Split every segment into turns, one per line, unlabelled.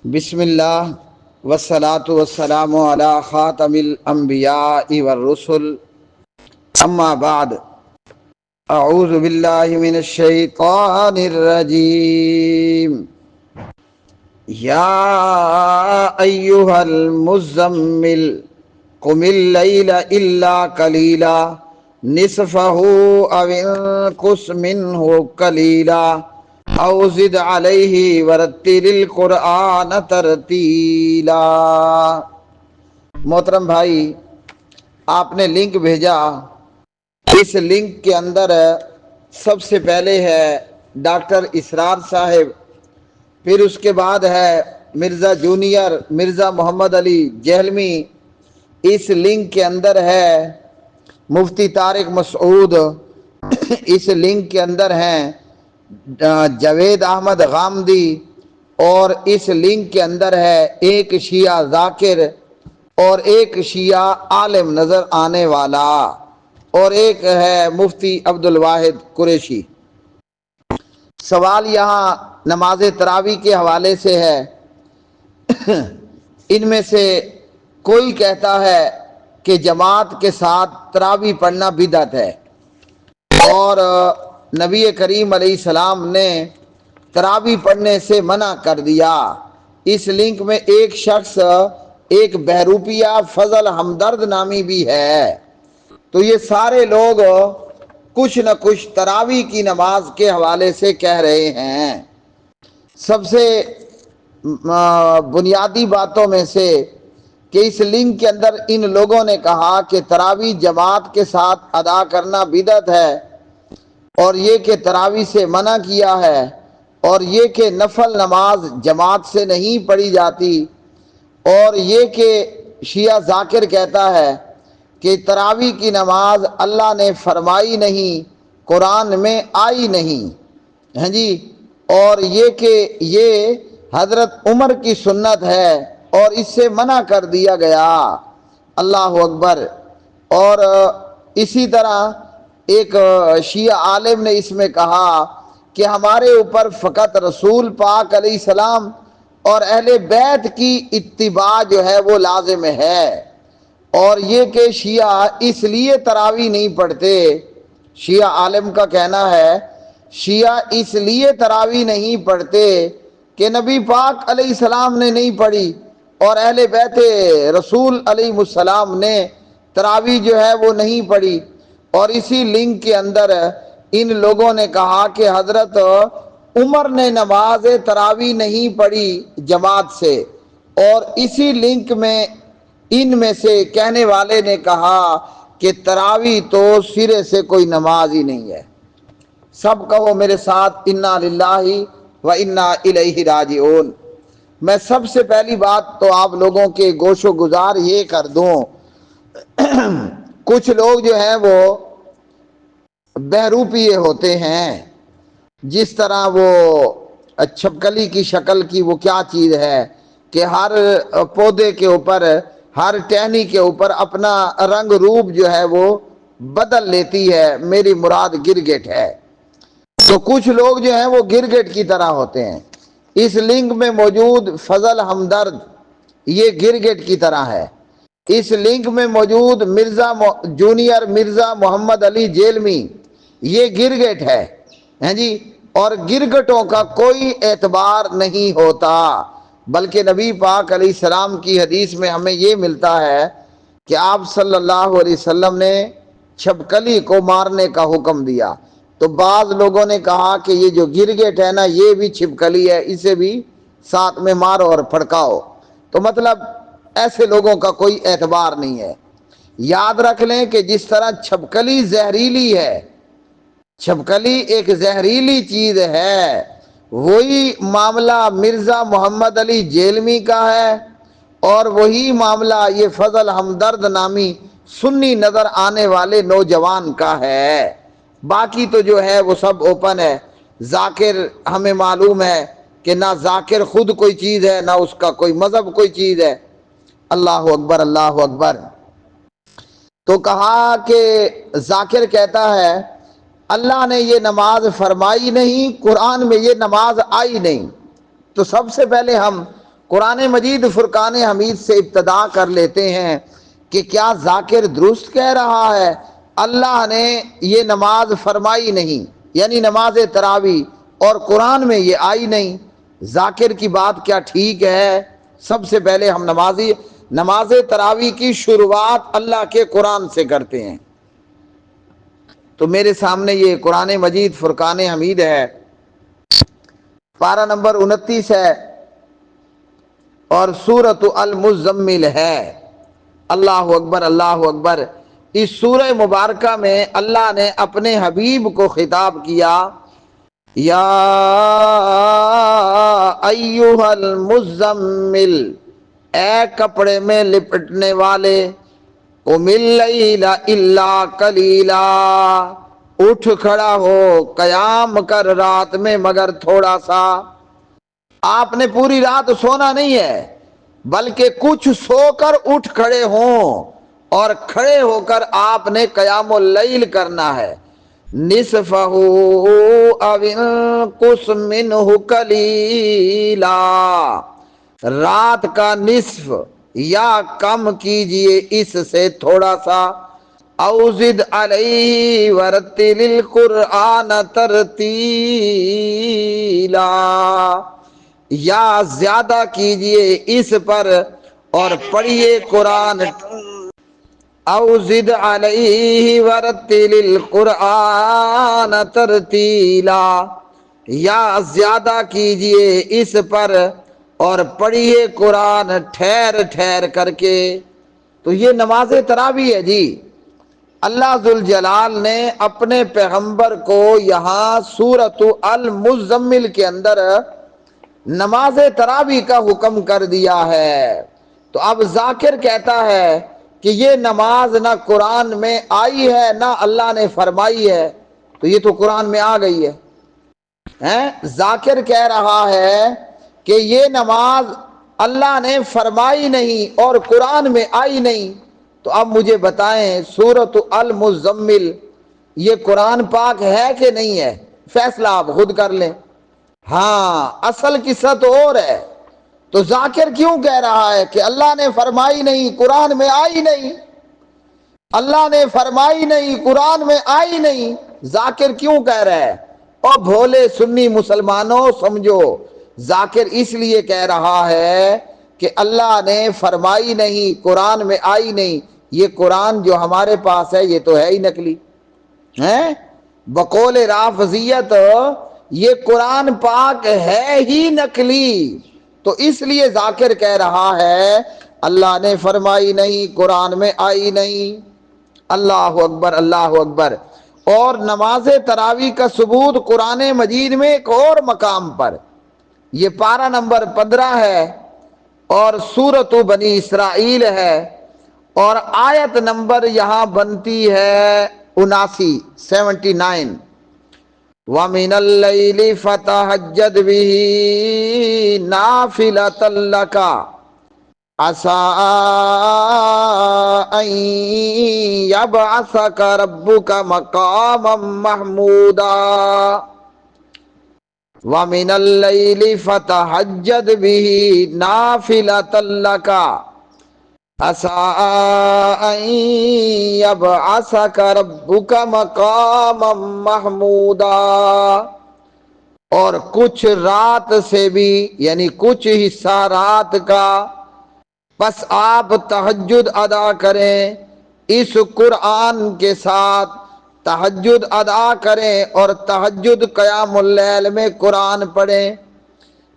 بسم اللہ والصلاة والسلام علی خاتم الانبیاء والرسل اما بعد اعوذ باللہ من الشیطان الرجیم یا ایہا المزمل قم اللیل الا قلیلا نصفہ او انقص منہ قلیلا او زد علیہ ورتل القرآن ترتیلا۔ محترم بھائی، آپ نے لنک بھیجا، اس لنک کے اندر سب سے پہلے ہے ڈاکٹر اسرار صاحب، پھر اس کے بعد ہے مرزا جونیئر مرزا محمد علی جہلمی، اس لنک کے اندر ہے مفتی طارق مسعود، اس لنک کے اندر ہیں جاوید احمد غامدی، اور اس لنک کے اندر ہے ایک شیعہ ذاکر اور ایک شیعہ عالم نظر آنے والا، اور ایک ہے مفتی عبد الواحد قریشی۔ سوال یہاں نماز تراویح کے حوالے سے ہے، ان میں سے کوئی کہتا ہے کہ جماعت کے ساتھ تراویح پڑھنا بدعت ہے، اور نبی کریم علیہ السلام نے تراویح پڑھنے سے منع کر دیا۔ اس لنک میں ایک شخص، ایک بہروپیہ فضل ہمدرد نامی بھی ہے، تو یہ سارے لوگ کچھ نہ کچھ تراویح کی نماز کے حوالے سے کہہ رہے ہیں۔ سب سے بنیادی باتوں میں سے کہ اس لنک کے اندر ان لوگوں نے کہا کہ تراویح جماعت کے ساتھ ادا کرنا بدعت ہے، اور یہ کہ تراویح سے منع کیا ہے، اور یہ کہ نفل نماز جماعت سے نہیں پڑھی جاتی، اور یہ کہ شیعہ ذاکر کہتا ہے کہ تراویح کی نماز اللہ نے فرمائی نہیں، قرآن میں آئی نہیں، ہاں جی، اور یہ کہ یہ حضرت عمر کی سنت ہے اور اس سے منع کر دیا گیا۔ اللہ اکبر۔ اور اسی طرح ایک شیعہ عالم نے اس میں کہا کہ ہمارے اوپر فقط رسول پاک علیہ السلام اور اہل بیت کی اتباع جو ہے وہ لازم ہے، اور یہ کہ شیعہ اس لیے تراویح نہیں پڑھتے، شیعہ عالم کا کہنا ہے شیعہ اس لیے تراویح نہیں پڑھتے کہ نبی پاک علیہ السلام نے نہیں پڑھی اور اہل بیت رسول علیہ السلام نے تراویح جو ہے وہ نہیں پڑھی۔ اور اسی لنک کے اندر ان لوگوں نے کہا کہ حضرت عمر نے نماز تراویح نہیں پڑھی جماعت سے، اور اسی لنک میں ان میں سے کہنے والے نے کہا کہ تراویح تو سرے سے کوئی نماز ہی نہیں ہے۔ سب کہو میرے ساتھ انا للہ و انا الیہ راجعون۔ میں سب سے پہلی بات تو آپ لوگوں کے گوش و گزار یہ کر دوں، کچھ لوگ جو ہیں وہ بہروپیے ہوتے ہیں، جس طرح وہ چھپکلی کی شکل کی وہ کیا چیز ہے کہ ہر پودے کے اوپر، ہر ٹہنی کے اوپر اپنا رنگ روپ جو ہے وہ بدل لیتی ہے، میری مراد گرگٹ ہے۔ تو کچھ لوگ جو ہیں وہ گرگٹ کی طرح ہوتے ہیں۔ اس لنک میں موجود فضل ہمدرد یہ گرگٹ کی طرح ہے۔ اس لنک میں موجود مرزا جونیئر مرزا محمد علی جہلمی یہ گرگٹ ہے، ہیں جی، اور گرگٹوں کا کوئی اعتبار نہیں ہوتا، بلکہ نبی پاک علیہ السلام کی حدیث میں ہمیں یہ ملتا ہے کہ آپ صلی اللہ علیہ وسلم نے چھپکلی کو مارنے کا حکم دیا۔ تو بعض لوگوں نے کہا کہ یہ جو گرگٹ ہے نا یہ بھی چھپکلی ہے، اسے بھی ساتھ میں مارو اور پھڑکاؤ، تو مطلب ایسے لوگوں کا کوئی اعتبار نہیں ہے۔ یاد رکھ لیں کہ جس طرح چھپکلی زہریلی ہے، چھپکلی ایک زہریلی چیز ہے، وہی معاملہ مرزا محمد علی جہلمی کا ہے، اور وہی معاملہ یہ فضل ہمدرد نامی سنی نظر آنے والے نوجوان کا ہے۔ باقی تو جو ہے وہ سب اوپن ہے۔ ذاکر ہمیں معلوم ہے کہ نہ ذاکر خود کوئی چیز ہے، نہ اس کا کوئی مذہب کوئی چیز ہے۔ اللہ اکبر، اللہ اکبر۔ تو کہا کہ ذاکر کہتا ہے اللہ نے یہ نماز فرمائی نہیں، قرآن میں یہ نماز آئی نہیں۔ تو سب سے پہلے ہم قرآن مجید فرقان حمید سے ابتدا کر لیتے ہیں کہ کیا ذاکر درست کہہ رہا ہے اللہ نے یہ نماز فرمائی نہیں، یعنی نماز تراویح، اور قرآن میں یہ آئی نہیں؟ ذاکر کی بات کیا ٹھیک ہے؟ سب سے پہلے ہم نماز تراویح کی شروعات اللہ کے قرآن سے کرتے ہیں۔ تو میرے سامنے یہ قرآن مجید فرقان حمید ہے، پارہ نمبر 29 ہے اور سورۃ المزمل ہے۔ اللہ اکبر، اللہ اکبر۔ اس سورہ مبارکہ میں اللہ نے اپنے حبیب کو خطاب کیا، یا ایھا المزمل، اے کپڑے میں لپٹنے والے، قم اللیل الا قلیلا، اٹھ کھڑا ہو، قیام کر رات میں مگر تھوڑا سا۔ آپ نے پوری رات سونا نہیں ہے، بلکہ کچھ سو کر اٹھ کھڑے ہوں، اور کھڑے ہو کر آپ نے قیام اللیل کرنا ہے۔ نصفہ او انقص منہ قلیلا، رات کا نصف یا کم کیجئے اس سے تھوڑا سا، او زد علیہ ورتل القرآن ترتیلا، یا زیادہ کیجئے اس پر اور پڑھیے قرآن، او زد علیہ ورتل القرآن ترتیلا، یا زیادہ کیجئے اس پر اور پڑھیے قرآن ٹھہر ٹھہر کر کے۔ تو یہ نماز تراویح ہے جی۔ اللہ ذوالجلال نے اپنے پیغمبر کو یہاں سورۃ المزمل کے اندر نماز تراویح کا حکم کر دیا ہے۔ تو اب ذاکر کہتا ہے کہ یہ نماز نہ قرآن میں آئی ہے نہ اللہ نے فرمائی ہے، تو یہ تو قرآن میں آ گئی ہے۔ ذاکر کہہ رہا ہے کہ یہ نماز اللہ نے فرمائی نہیں اور قرآن میں آئی نہیں۔ تو اب مجھے بتائیں سورۃ المزمل یہ قرآن پاک ہے کہ نہیں ہے؟ فیصلہ آپ خود کر لیں۔ ہاں، اصل قصہ تو اور ہے۔ تو ذاکر کیوں کہہ رہا ہے کہ اللہ نے فرمائی نہیں، قرآن میں آئی نہیں؟ اللہ نے فرمائی نہیں، قرآن میں آئی نہیں، ذاکر کیوں کہہ رہا ہے؟ اور بھولے سنی مسلمانوں سمجھو، ذاکر اس لیے کہہ رہا ہے کہ اللہ نے فرمائی نہیں، قرآن میں آئی نہیں۔ یہ قرآن جو ہمارے پاس ہے یہ تو ہے ہی نقلی، بقول رافضیت یہ قرآن پاک ہے ہی نقلی۔ تو اس لیے ذاکر کہہ رہا ہے اللہ نے فرمائی نہیں، قرآن میں آئی نہیں۔ اللہ اکبر، اللہ اکبر۔ اور نماز تراویح کا ثبوت قرآن مجید میں ایک اور مقام پر، یہ پارہ نمبر 15 ہے اور سورۃ بنی اسرائیل ہے، اور آیت نمبر یہاں بنتی ہے 79۔ وَمِنَ اللَّيْلِ فَتَهَجَّدْ بِهِ نَافِلَةً لَكَ عَسَىٰ أَن يَبْعَثَكَ رَبُّكَ مَقَامًا مَحْمُودًا۔ وَمِنَ اللَّيْلِ فَتَهَجَّدْ بِهِ نَافِلَةً لَكَ عَسَىٰ أَن يَبْعَثَكَ رَبُّكَ مَقَامًا مَحْمُودًا۔ اور کچھ رات سے بھی، یعنی کچھ حصہ رات کا، پس آپ تہجد ادا کریں، اس قرآن کے ساتھ تہجد ادا کریں اور تہجد قیام اللیل میں قرآن پڑھیں،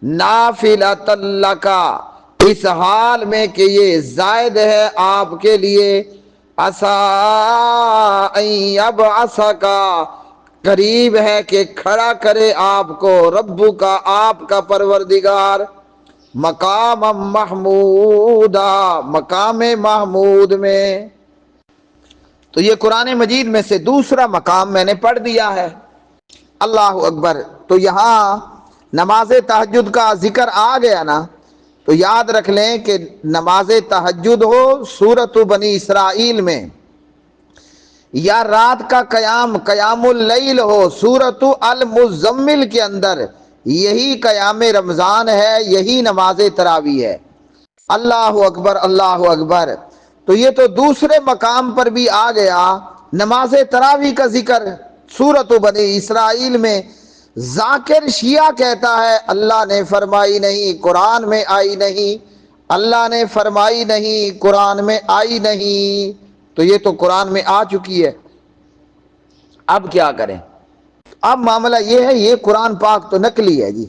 نافلۃ لک، اس حال میں کہ یہ زائد ہے آپ کے لیے، عسیٰ ان یبعثک، قریب ہے کہ کھڑا کرے آپ کو، رب کا، آپ کا پروردگار، مقام محمودا، مقام محمود میں۔ تو یہ قرآن مجید میں سے دوسرا مقام میں نے پڑھ دیا ہے۔ اللہ اکبر۔ تو یہاں نماز تہجد کا ذکر آ گیا نا، تو یاد رکھ لیں کہ نماز تہجد ہو سورۃ بنی اسرائیل میں، یا رات کا قیام، قیام اللیل ہو سورۃ المزمل کے اندر، یہی قیام رمضان ہے، یہی نماز تراویح ہے۔ اللہ اکبر، اللہ اکبر۔ تو یہ تو دوسرے مقام پر بھی آ گیا نماز تراویح کا ذکر۔ سورۃ بنی اسرائیل میں ذاکر شیعہ کہتا ہے اللہ نے فرمائی نہیں، قرآن میں آئی نہیں، اللہ نے فرمائی نہیں، قرآن میں آئی نہیں۔ تو یہ تو قرآن میں آ چکی ہے، اب کیا کریں؟ اب معاملہ یہ ہے، یہ قرآن پاک تو نقلی ہے جی۔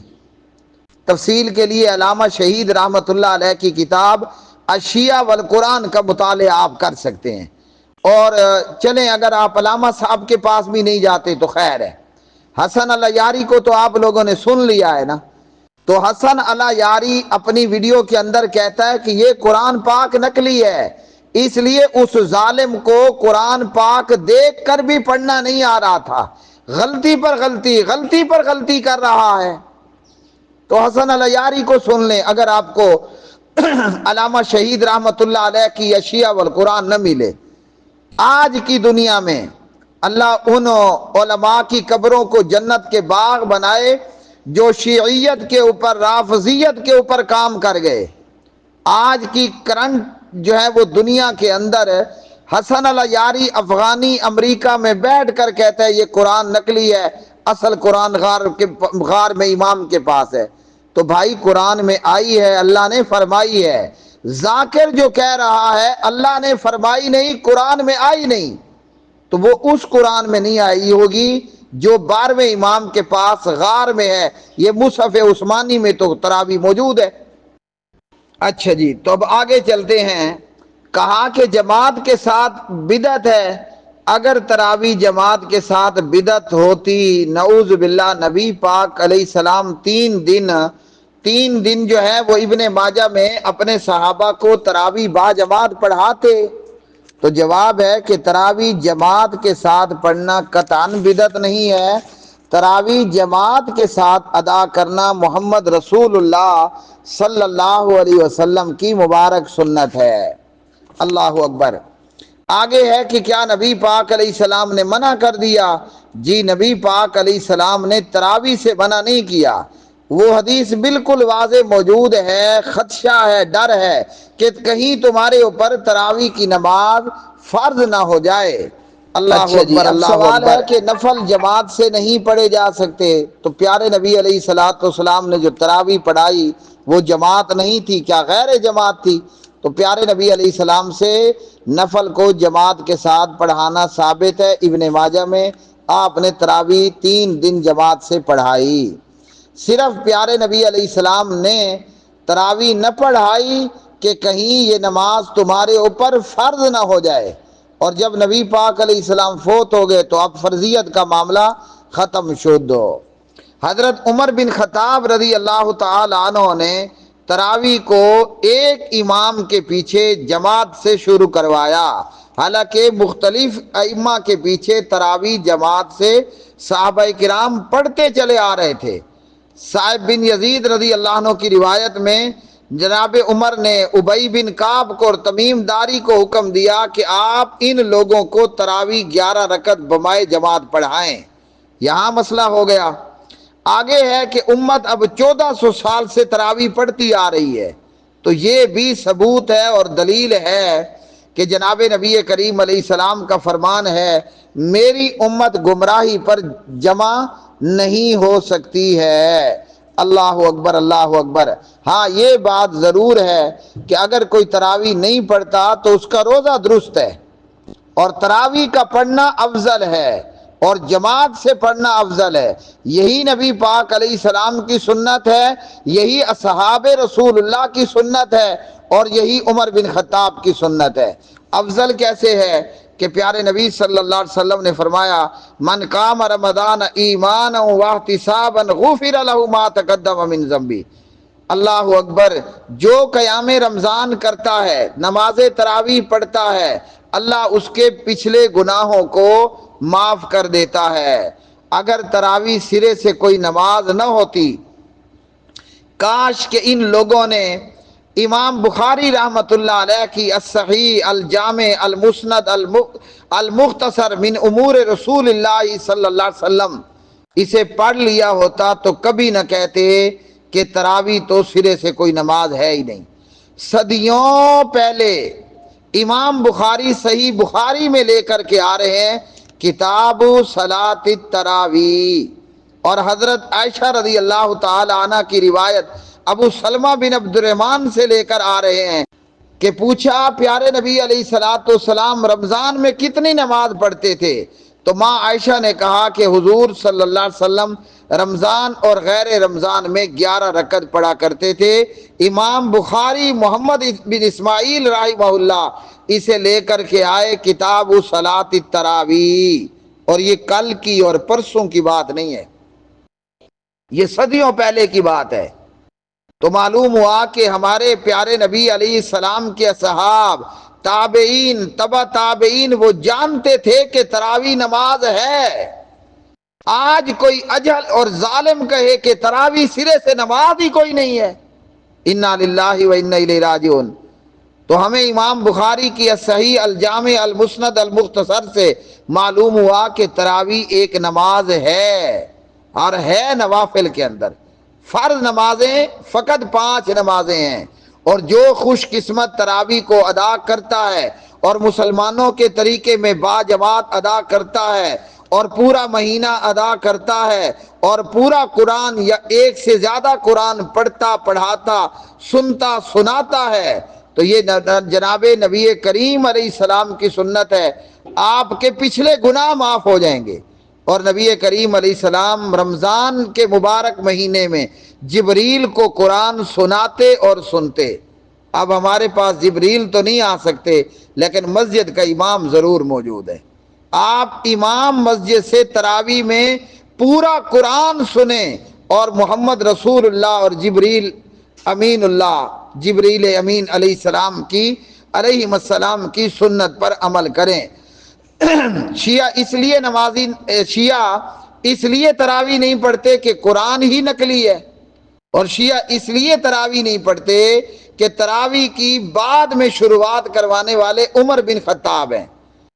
تفصیل کے لیے علامہ شہید رحمۃ اللہ علیہ کی کتاب الشیعہ والقرآن کا مطالعہ آپ کر سکتے ہیں۔ اور چلیں، اگر آپ علامہ صاحب کے پاس بھی نہیں جاتے تو خیر ہے۔ حسن العیاری کو تو آپ لوگوں نے سن لیا ہے نا، تو حسن العیاری اپنی ویڈیو کے اندر کہتا ہے کہ یہ قرآن پاک نقلی ہے، اس لیے اس ظالم کو قرآن پاک دیکھ کر بھی پڑھنا نہیں آ رہا تھا، غلطی پر غلطی، غلطی پر غلطی کر رہا ہے۔ تو حسن العیاری کو سن لیں اگر آپ کو علامہ شہید رحمۃ اللہ علیہ کی الشیعہ والقرآن نہ ملے۔ آج کی دنیا میں اللہ ان علماء کی قبروں کو جنت کے باغ بنائے جو شیعیت کے اوپر، رافضیت کے اوپر کام کر گئے۔ آج کی کرنٹ جو ہے وہ دنیا کے اندر حسن العیاری افغانی امریکہ میں بیٹھ کر کہتا ہے یہ قرآن نقلی ہے، اصل قرآن غار میں امام کے پاس ہے۔ تو بھائی قرآن میں آئی ہے، اللہ نے فرمائی ہے۔ ذاکر جو کہہ رہا ہے اللہ نے فرمائی نہیں، قرآن میں آئی نہیں، تو وہ اس قرآن میں نہیں آئی ہوگی جو 12ویں امام کے پاس غار میں ہے۔ یہ مصحف عثمانی میں تو تراویح موجود ہے۔ اچھا جی، تو اب آگے چلتے ہیں۔ کہا کہ جماعت کے ساتھ بدعت ہے۔ اگر تراویح جماعت کے ساتھ بدعت ہوتی، نعوذ باللہ، نبی پاک علیہ السلام تین دن جو ہے وہ ابن ماجہ میں اپنے صحابہ کو تراویح با جماعت پڑھاتے، تو جواب ہے کہ تراویح جماعت کے ساتھ پڑھنا قطعاً بدعت نہیں ہے۔ تراویح جماعت کے ساتھ ادا کرنا محمد رسول اللہ صلی اللہ علیہ وسلم کی مبارک سنت ہے۔ اللہ اکبر۔ آگے ہے کہ کیا نبی پاک علیہ السلام نے منع کر دیا؟ جی، نبی پاک علیہ السلام نے تراویح سے منع نہیں کیا۔ وہ حدیث بالکل واضح موجود ہے، خدشہ ہے، ڈر ہے کہ کہیں تمہارے اوپر تراویح کی نماز فرض نہ ہو جائے۔ اللہ اکبر۔ اب سوال ہے کہ نفل جماعت سے نہیں پڑھے جا سکتے، تو پیارے نبی علیہ السلام نے جو تراویح پڑھائی وہ جماعت نہیں تھی، کیا غیر جماعت تھی؟ تو پیارے نبی علیہ السلام سے نفل کو جماعت کے ساتھ پڑھانا ثابت ہے۔ ابن ماجہ میں آپ نے تراویح 3 دن جماعت سے پڑھائی۔ صرف پیارے نبی علیہ السلام نے تراویح نہ پڑھائی کہ کہیں یہ نماز تمہارے اوپر فرض نہ ہو جائے، اور جب نبی پاک علیہ السلام فوت ہو گئے تو اب فرضیت کا معاملہ ختم شد۔ حضرت عمر بن خطاب رضی اللہ تعالی عنہ نے تراویح کو ایک امام کے پیچھے جماعت سے شروع کروایا، حالانکہ مختلف ائمہ کے پیچھے تراویح جماعت سے صحابہ کرام پڑھتے چلے آ رہے تھے۔ صاحب بن یزید رضی اللہ عنہ کی روایت میں جناب عمر نے ابی بن کعب کو اور تمیم داری کو حکم دیا کہ آپ ان لوگوں کو تراویح 11 رکعت بمائے جماعت پڑھائیں۔ یہاں مسئلہ ہو گیا۔ آگے ہے کہ امت اب 1400 سال سے تراویح پڑھتی آ رہی ہے، تو یہ بھی ثبوت ہے اور دلیل ہے کہ جناب نبی کریم علیہ السلام کا فرمان ہے میری امت گمراہی پر جمع نہیں ہو سکتی ہے۔ اللہ اکبر، اللہ اکبر۔ ہاں، یہ بات ضرور ہے کہ اگر کوئی تراویح نہیں پڑھتا تو اس کا روزہ درست ہے، اور تراویح کا پڑھنا افضل ہے اور جماعت سے پڑھنا افضل ہے۔ یہی نبی پاک علیہ السلام کی سنت ہے، یہی اصحاب رسول اللہ کی سنت ہے، اور یہی عمر بن خطاب کی سنت ہے۔ افضل کیسے ہے کہ پیارے نبی صلی اللہ علیہ وسلم نے فرمایا من قام رمضان ایمانا واحتسابا غفر له ما تقدم من ذنبه۔ اللہ اکبر۔ جو قیام رمضان کرتا ہے، نماز تراویح پڑھتا ہے، اللہ اس کے پچھلے گناہوں کو معاف کر دیتا ہے۔ اگر تراویح سرے سے کوئی نماز نہ ہوتی، کاش کہ ان لوگوں نے امام بخاری رحمۃ اللہ علیہ کی الصحیح الجامع المسند المختصر من امور رسول اللہ صلی اللہ علیہ وسلم اسے پڑھ لیا ہوتا تو کبھی نہ کہتے کہ تراویح تو سرے سے کوئی نماز ہے ہی نہیں۔ صدیوں پہلے امام بخاری صحیح بخاری میں لے کر کے آ رہے ہیں کتاب صلاۃ التراویح، اور حضرت عائشہ رضی اللہ تعالی عنہ کی روایت ابو سلمہ بن عبد الرحمن سے لے کر آ رہے ہیں کہ پوچھا پیارے نبی علیہ الصلوۃ والسلام رمضان میں کتنی نماز پڑھتے تھے؟ تو ماں عائشہ نے کہا کہ حضور صلی اللہ علیہ وسلم رمضان اور غیر رمضان میں 11 رکعت پڑھا کرتے تھے۔ امام بخاری محمد بن اسماعیل رحمہ اللہ اسے لے کر کے آئے کتاب صلاۃ التراویح، اور یہ کل کی اور پرسوں کی بات نہیں ہے، یہ صدیوں پہلے کی بات ہے۔ تو معلوم ہوا کہ ہمارے پیارے نبی علیہ السلام کے اصحاب، تابعین، تبع تابعین وہ جانتے تھے کہ تراویح نماز ہے۔ آج کوئی اجہل اور ظالم کہے کہ تراویح سرے سے نماز ہی کوئی نہیں ہے، انا للہ و انا الیہ راجعون۔ تو ہمیں امام بخاری کی صحیح الجامع المسند المختصر سے معلوم ہوا کہ تراویح ایک نماز ہے، اور ہے نوافل کے اندر۔ فرض نمازیں فقط 5 نمازیں ہیں، اور جو خوش قسمت تراویح کو ادا کرتا ہے اور مسلمانوں کے طریقے میں باجماعت ادا کرتا ہے اور پورا مہینہ ادا کرتا ہے اور پورا قرآن یا ایک سے زیادہ قرآن پڑھتا پڑھاتا سنتا سناتا ہے، تو یہ جناب نبی کریم علیہ السلام کی سنت ہے، آپ کے پچھلے گناہ معاف ہو جائیں گے۔ اور نبی کریم علیہ السلام رمضان کے مبارک مہینے میں جبریل کو قرآن سناتے اور سنتے۔ اب ہمارے پاس جبریل تو نہیں آ سکتے، لیکن مسجد کا امام ضرور موجود ہے۔ آپ امام مسجد سے تراویح میں پورا قرآن سنیں اور محمد رسول اللہ اور جبریل امین اللہ، جبریل امین علیہ السلام کی علیہ السلام کی سنت پر عمل کریں۔ شیعہ اس لیے تراویح نہیں پڑھتے کہ قرآن ہی نقلی ہے، اور شیعہ اس لیے تراویح نہیں پڑھتے کہ تراویح کی بعد میں شروعات کروانے والے عمر بن خطاب ہیں،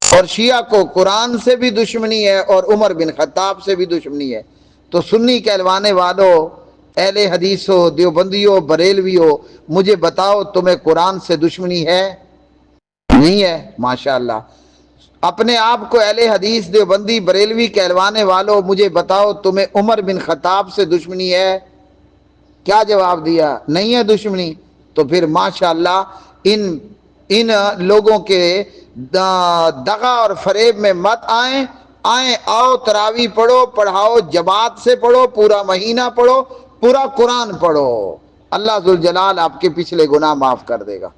اور شیعہ کو قرآن سے بھی دشمنی ہے اور عمر بن خطاب سے بھی دشمنی ہے۔ تو سنی کہلوانے والوں، اہل حدیث ہو، دیوبندیو، بریلوی ہو، مجھے بتاؤ تمہیں قرآن سے دشمنی ہے؟ نہیں ہے؟ ماشاءاللہ۔ اپنے آپ کو اہل حدیث، دیوبندی، بریلوی کہلوانے والوں، مجھے بتاؤ تمہیں عمر بن خطاب سے دشمنی ہے؟ کیا جواب دیا؟ نہیں ہے دشمنی۔ تو پھر ماشاءاللہ ان لوگوں کے دغا اور فریب میں مت آئیں، آؤ تراویح پڑھو، پڑھاؤ، جماعت سے پڑھو، پورا مہینہ پڑھو، پورا قرآن پڑھو، اللہ ذوالجلال آپ کے پچھلے گناہ معاف کر دے گا۔